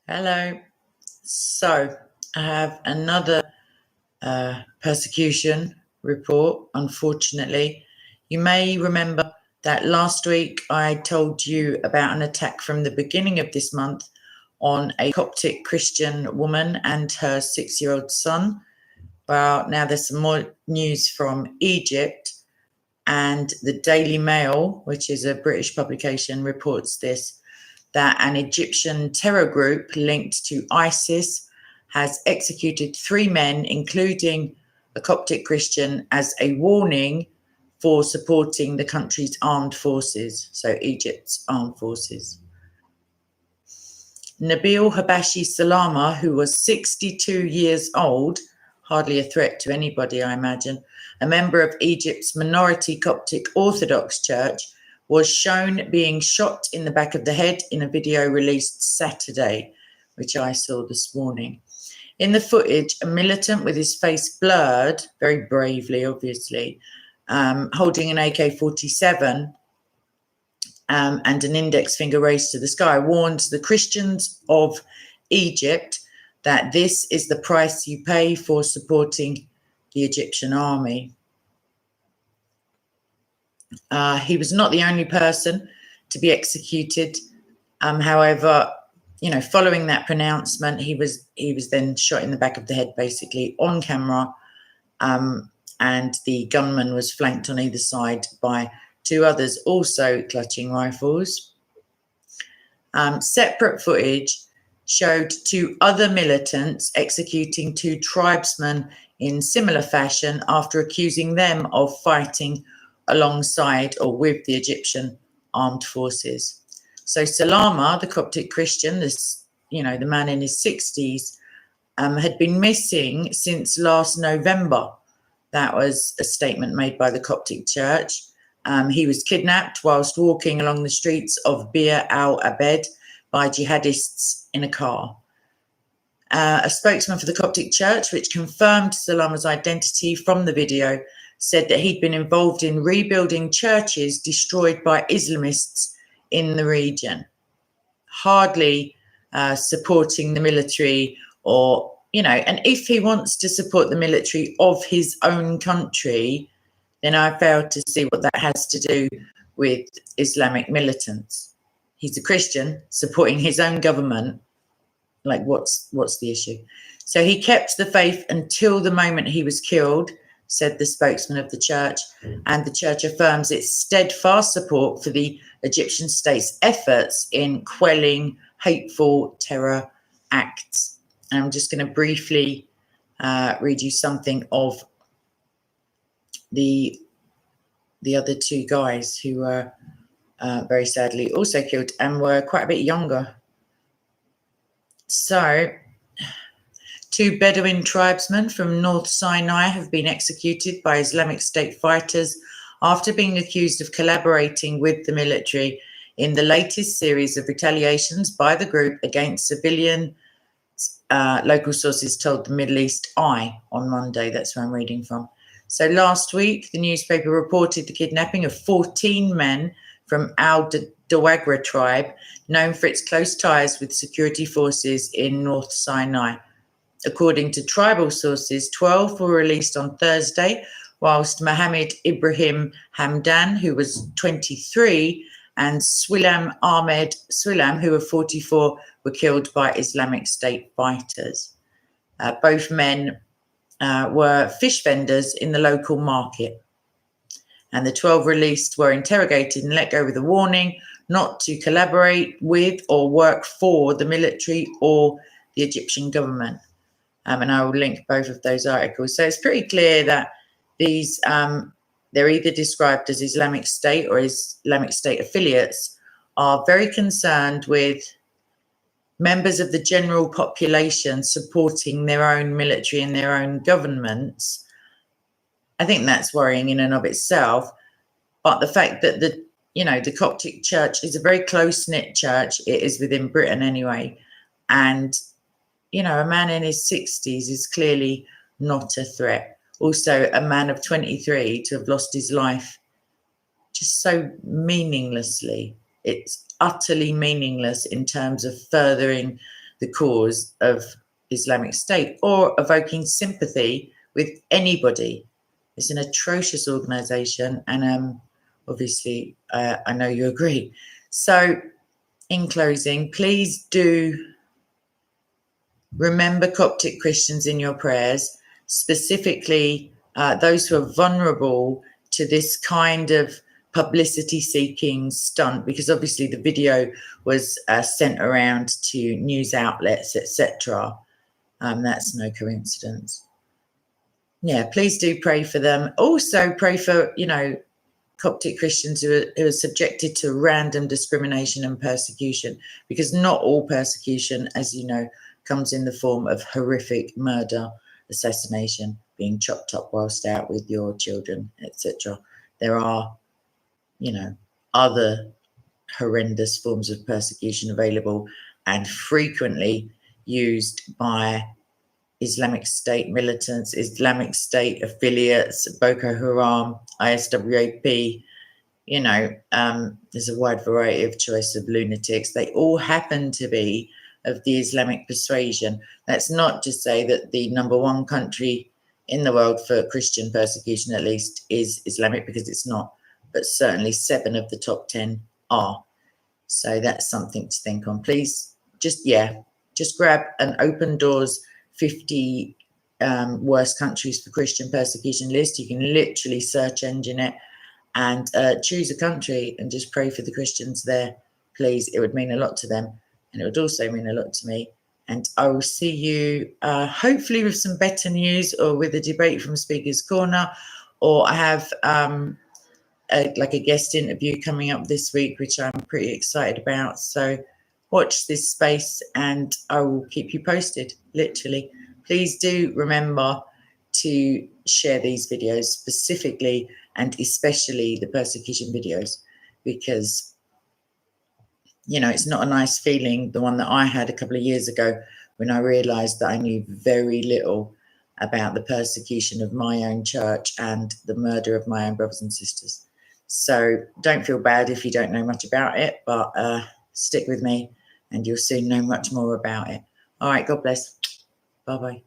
Hello. So I have another persecution report, unfortunately. You may remember that last week I told you about an attack from the beginning of this month on a Coptic Christian woman and her 6-year-old son. Well, now there's some more news from Egypt, and the Daily Mail, which is a British publication, reports this, that an Egyptian terror group linked to ISIS has executed 3 men, including a Coptic Christian, as a warning for supporting the country's armed forces, so Egypt's armed forces. Nabil Habashi Salama, who was 62 years old, hardly a threat to anybody, I imagine, a member of Egypt's minority Coptic Orthodox Church, was shown being shot in the back of the head in a video released Saturday, which I saw this morning. In the footage, a militant with his face blurred, very bravely, obviously, holding an AK-47 and an index finger raised to the sky, warns the Christians of Egypt that this is the price you pay for supporting the Egyptian army. He was not the only person to be executed. However, following that pronouncement, he was then shot in the back of the head, basically on camera, and the gunman was flanked on either side by 2 others also clutching rifles. Separate footage showed 2 other militants executing 2 tribesmen in similar fashion after accusing them of fighting alongside or with the Egyptian armed forces. So Salama, the Coptic Christian, the man in his 60s, had been missing since last November. That was a statement made by the Coptic Church. He was kidnapped whilst walking along the streets of Bir al-Abed by jihadists in a car. A spokesman for the Coptic Church, which confirmed Salama's identity from the video, said that he'd been involved in rebuilding churches destroyed by Islamists in the region. Hardly supporting the military and if he wants to support the military of his own country, then I fail to see what that has to do with Islamic militants. He's a Christian supporting his own government. Like, what's the issue? So he kept the faith until the moment he was killed, said the spokesman of the church, and the church affirms its steadfast support for the Egyptian state's efforts in quelling hateful terror acts. And I'm just going to briefly read you something of the other 2 guys who were very sadly also killed and were quite a bit younger. So 2 Bedouin tribesmen from North Sinai have been executed by Islamic State fighters after being accused of collaborating with the military in the latest series of retaliations by the group against civilian, local sources told the Middle East Eye on Monday. That's where I'm reading from. So last week, the newspaper reported the kidnapping of 14 men from Al-Dawagra tribe, known for its close ties with security forces in North Sinai. According to tribal sources, 12 were released on Thursday, whilst Mohammed Ibrahim Hamdan, who was 23, and Swilam Ahmed Swilam, who were 44, were killed by Islamic State fighters. Both men were fish vendors in the local market. And the 12 released were interrogated and let go with a warning not to collaborate with or work for the military or the Egyptian government. And I will link both of those articles. So it's pretty clear that these, they're either described as Islamic State or Islamic State affiliates, are very concerned with members of the general population supporting their own military and their own governments. I think that's worrying in and of itself. But the fact that the Coptic Church is a very close-knit church, it is within Britain anyway, and a man in his 60s is clearly not a threat. Also, a man of 23 to have lost his life just so meaninglessly. It's utterly meaningless in terms of furthering the cause of Islamic State or evoking sympathy with anybody. It's an atrocious organisation, and obviously I know you agree. So in closing, please do remember Coptic Christians in your prayers, specifically those who are vulnerable to this kind of publicity-seeking stunt, because obviously the video was sent around to news outlets, etc. That's no coincidence. Yeah, please do pray for them. Also pray for, Coptic Christians who are subjected to random discrimination and persecution, because not all persecution, as you know, comes in the form of horrific murder, assassination, being chopped up whilst out with your children, etc. There are, other horrendous forms of persecution available and frequently used by Islamic State militants, Islamic State affiliates, Boko Haram, ISWAP, there's a wide variety of choice of lunatics. They all happen to be of the Islamic persuasion. That's not to say that the number one country in the world for Christian persecution, at least, is Islamic, because it's not, but certainly 7 of the top 10 are. So that's something to think on. Please, just grab an Open Doors 50 worst countries for Christian persecution list. You can literally search engine it and choose a country and just pray for the Christians there, please. It would mean a lot to them, and it would also mean a lot to me. And I will see you hopefully with some better news, or with a debate from Speaker's Corner, or I have a guest interview coming up this week, which I'm pretty excited about. So watch this space and I will keep you posted, literally. Please do remember to share these videos, specifically and especially the persecution videos, because, it's not a nice feeling, the one that I had a couple of years ago when I realized that I knew very little about the persecution of my own church and the murder of my own brothers and sisters. So don't feel bad if you don't know much about it, but stick with me and you'll soon know much more about it. All right, God bless. Bye-bye.